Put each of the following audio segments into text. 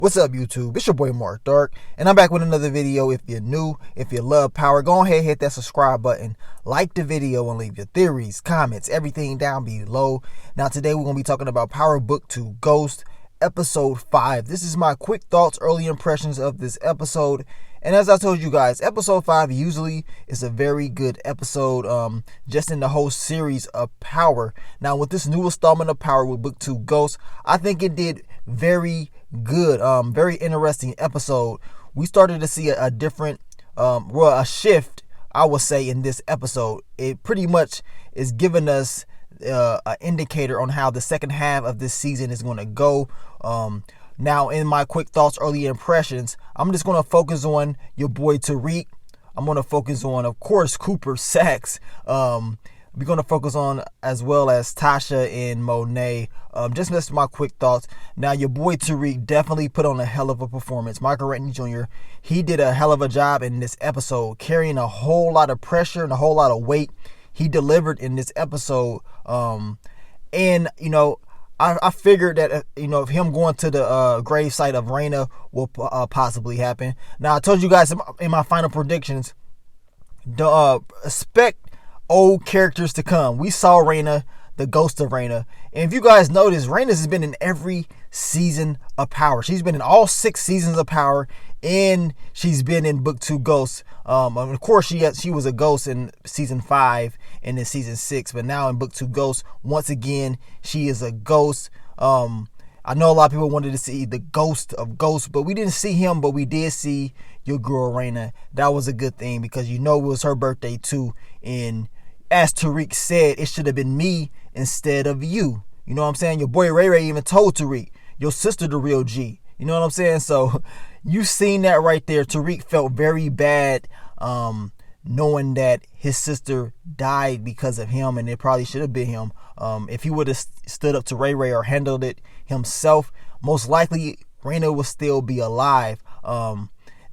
What's up, YouTube? It's your boy Mark Dark, and I'm back with another video. If you're new, if you love power, go ahead and hit that subscribe button, like the video, and leave your theories, comments, everything down below. Now, today we're going to be talking about Power Book 2 Ghost, Episode 5. This is my quick thoughts, early impressions of this episode. And as I told you guys, Episode 5 usually is a very good episode, just in the whole series of Power. Now, with this new installment of Power with Book 2 Ghost, I think it did very good, very interesting episode. We started to see a different, a shift, I would say, in this episode. It pretty much is giving us an indicator on how the second half of this season is going to go. Now, in my quick thoughts, early impressions, I'm just going to focus on your boy Tariq. I'm going to focus on, of course, Cooper Saxe. We're going to focus on as well as Tasha and Monet. Just listen to my quick thoughts. Now, your boy Tariq definitely put on a hell of a performance. Michael Renton Jr., he did a hell of a job in this episode, carrying a whole lot of pressure and a whole lot of weight. He delivered in this episode. And, you know, I figured that, if him going to the grave site of Raina will possibly happen. Now, I told you guys in my final predictions, expect old characters to come. We saw Raina, the ghost of Raina. And if you guys notice, Raina has been in every season of Power. She's been in all 6 seasons of Power, and she's been in Book 2 Ghost. Of course, she was a ghost in season 5 and in season 6, but now in Book 2 Ghost, once again, she is a ghost. I know a lot of people wanted to see the ghost of Ghosts, but we didn't see him, but we did see your girl Raina. That was a good thing because it was her birthday too. And as Tariq said, it should have been me instead of you. You know what I'm saying? Your boy Ray Ray even told Tariq, your sister the real G. You know what I'm saying? So you seen that right there. Tariq felt very bad knowing that his sister died because of him, and it probably should have been him. If he would have stood up to Ray Ray or handled it himself, most likely Raina would still be alive.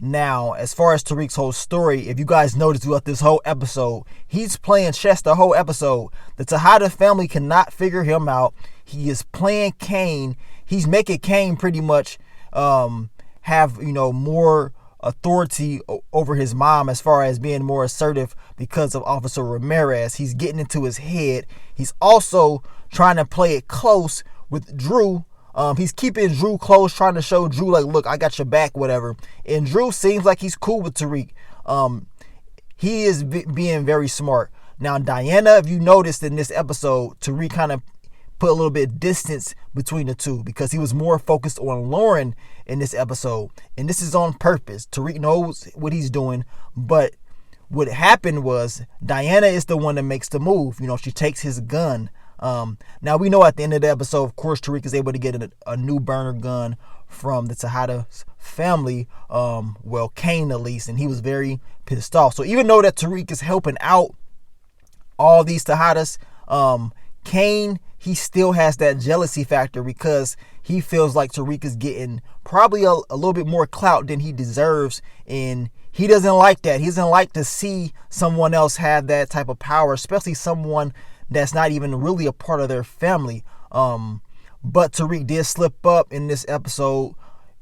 Now, as far as Tariq's whole story, if you guys notice throughout this whole episode, he's playing chess the whole episode. The Tejada family cannot figure him out. He is playing Kane. He's making Kane pretty much have, more authority over his mom as far as being more assertive because of Officer Ramirez. He's getting into his head. He's also trying to play it close with Drew. He's keeping Drew close, trying to show Drew, like, look, I got your back, whatever. And Drew seems like he's cool with Tariq. He is being very smart. Now, Diana, if you noticed in this episode, Tariq kind of put a little bit of distance between the two because he was more focused on Lauren in this episode. And this is on purpose. Tariq knows what he's doing, but what happened was Diana is the one that makes the move. She takes his gun. Now we know at the end of the episode, of course, Tariq is able to get a new burner gun from the Tejada family, Kane at least, and he was very pissed off. So even though that Tariq is helping out all these Tejadas, Kane, he still has that jealousy factor because he feels like Tariq is getting probably a little bit more clout than he deserves, and he doesn't like that. He doesn't like to see someone else have that type of power, especially someone that's not even really a part of their family. But Tariq did slip up in this episode,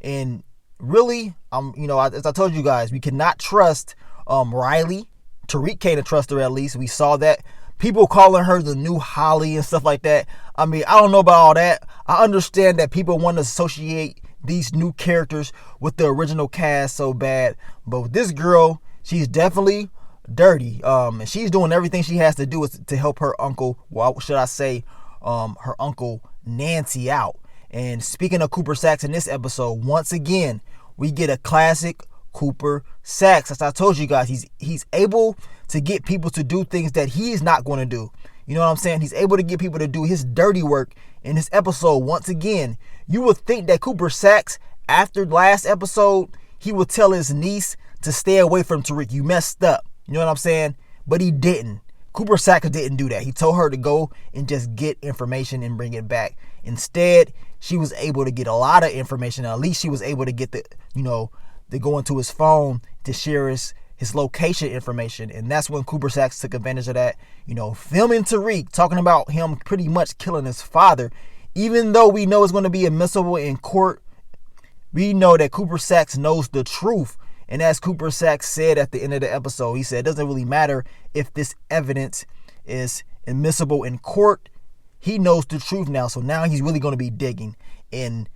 and really, as I told you guys, we cannot trust Riley. Tariq can't trust her, at least. We saw that. People calling her the new Holly and stuff like that. I don't know about all that. I understand that people want to associate these new characters with the original cast so bad, but with this girl, she's definitely dirty, and she's doing everything she has to do to help her uncle, her uncle Nancy out. And speaking of Cooper Saxe in this episode, once again we get a classic Cooper Saxe. As I told you guys, he's able to get people to do things that he is not going to do. You know what I'm saying? He's able to get people to do his dirty work in this episode. Once again, you would think that Cooper Saxe, after last episode, he would tell his niece to stay away from Tariq. You messed up. You know what I'm saying? But he didn't. Cooper Saxe didn't do that. He told her to go and just get information and bring it back. Instead, she was able to get a lot of information. At least she was able to get to go into his phone to share his location information. And that's when Cooper Saxe took advantage of that. Filming Tariq, talking about him pretty much killing his father. Even though we know it's going to be admissible in court, We know that Cooper Saxe knows the truth. And as Cooper Saxe said at the end of the episode, he said it doesn't really matter if this evidence is admissible in court. He knows the truth now. So now he's really going to be digging. And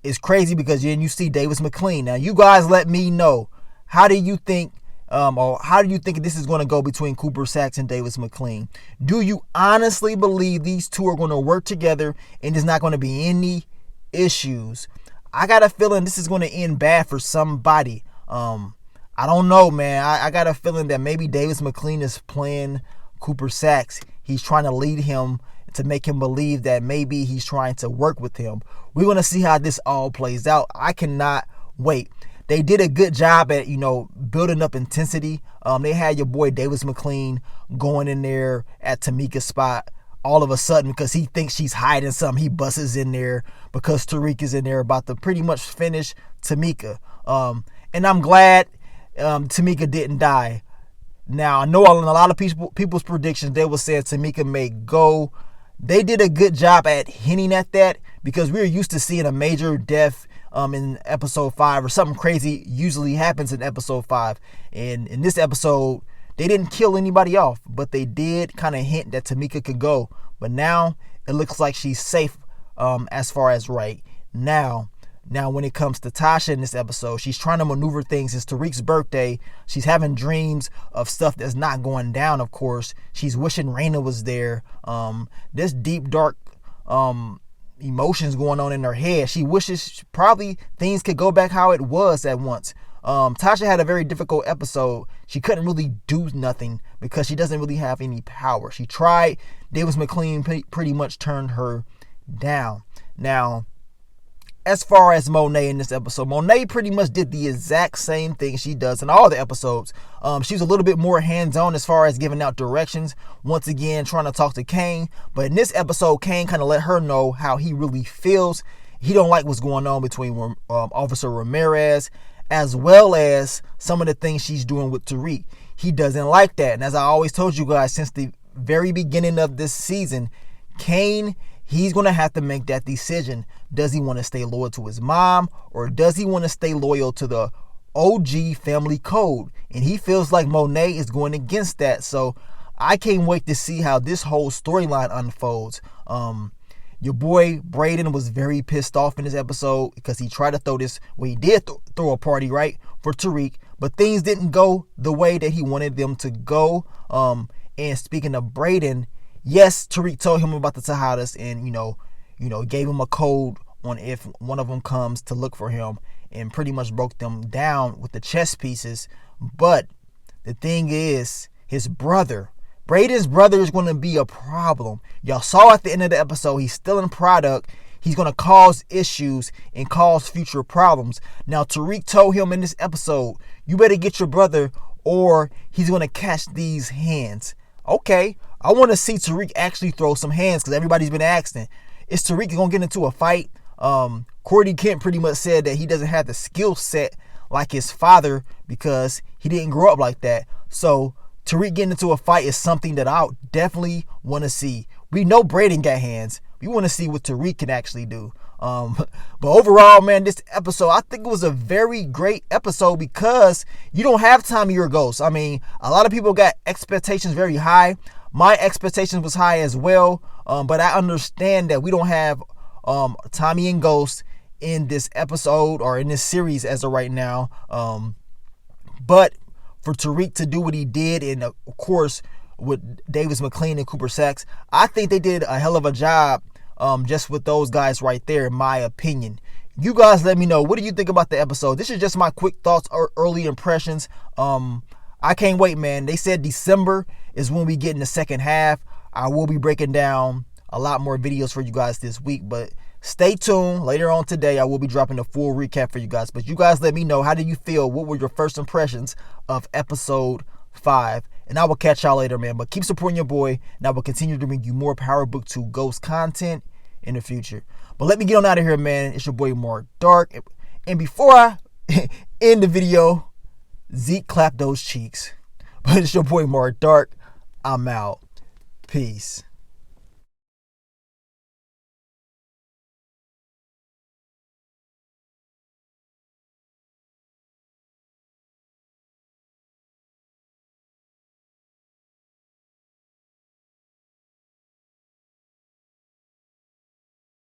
it's crazy because then you see McLean. Now, you guys let me know. How do you think this is going to go between Cooper Saxe and McLean? Do you honestly believe these two are going to work together and there's not going to be any issues? I got a feeling this is going to end bad for somebody. I don't know, man. I got a feeling that maybe McLean is playing Cooper Saxe. He's trying to lead him to make him believe that maybe he's trying to work with him. We're going to see how this all plays out. I cannot wait. They did a good job at, building up intensity. They had your boy McLean going in there at Tamika's spot all of a sudden because he thinks she's hiding something. He busts in there because Tariq is in there about to pretty much finish Tamika. And I'm glad Tamika didn't die. Now, I know in a lot of people's predictions, they were saying Tamika may go. They did a good job at hinting at that because we're used to seeing a major death in episode 5 or something crazy usually happens in episode 5. And in this episode, they didn't kill anybody off, but they did kind of hint that Tamika could go. But now it looks like she's safe as far as right now. Now, when it comes to Tasha in this episode, she's trying to maneuver things. It's Tariq's birthday. She's having dreams of stuff that's not going down, of course. She's wishing Raina was there. This deep, dark emotions going on in her head. She wishes probably things could go back how it was at once. Tasha had a very difficult episode. She couldn't really do nothing because she doesn't really have any power. She tried. McLean pretty much turned her down. Now, as far as Monet in this episode, Monet pretty much did the exact same thing she does in all the episodes. She was a little bit more hands-on as far as giving out directions. Once again, trying to talk to Kane. But in this episode, Kane kind of let her know how he really feels. He don't like what's going on between Officer Ramirez as well as some of the things she's doing with Tariq. He doesn't like that. And as I always told you guys since the very beginning of this season, Kane, he's going to have to make that decision. Does he want to stay loyal to his mom or does he want to stay loyal to the OG family code? And he feels like Monet is going against that. So I can't wait to see how this whole storyline unfolds. Your boy Brayden was very pissed off in this episode because he tried to throw this, well, he did throw a party, right, for Tariq, but things didn't go the way that he wanted them to go. And speaking of Brayden, yes, Tariq told him about the Tejadas and, gave him a code on if one of them comes to look for him and pretty much broke them down with the chess pieces. But the thing is, his brother, Brayden's brother is going to be a problem. Y'all saw at the end of the episode, he's stealing product. He's going to cause issues and cause future problems. Now, Tariq told him in this episode, you better get your brother or he's going to catch these hands. Okay, I want to see Tariq actually throw some hands because everybody's been asking, is Tariq going to get into a fight? Cordy Kent pretty much said that he doesn't have the skill set like his father because he didn't grow up like that. So Tariq getting into a fight is something that I definitely want to see. We know Brayden got hands. We want to see what Tariq can actually do. But overall, man, this episode, I think it was a very great episode because you don't have time of your ghosts. I mean, a lot of people got expectations very high. My expectations was high as well. But I understand that we don't have Tommy and Ghost in this episode or in this series as of right now. But for Tariq to do what he did, and of course with McLean and Cooper Saxe, I think they did a hell of a job just with those guys right there, in my opinion. You guys let me know, what do you think about the episode? This is just my quick thoughts or early impressions. I can't wait, man. They said December is when we get in the second half. I will be breaking down a lot more videos for you guys this week, but stay tuned. Later on today, I will be dropping a full recap for you guys. But you guys let me know, how did you feel? What were your first impressions of episode 5? And I will catch y'all later, man. But keep supporting your boy, and I will continue to bring you more Power Book 2 Ghost content in the future. But let me get on out of here, man. It's your boy Mark Dark. And before I end the video, Zeke clap those cheeks. But it's your boy Mark Dark. I'm out. Peace.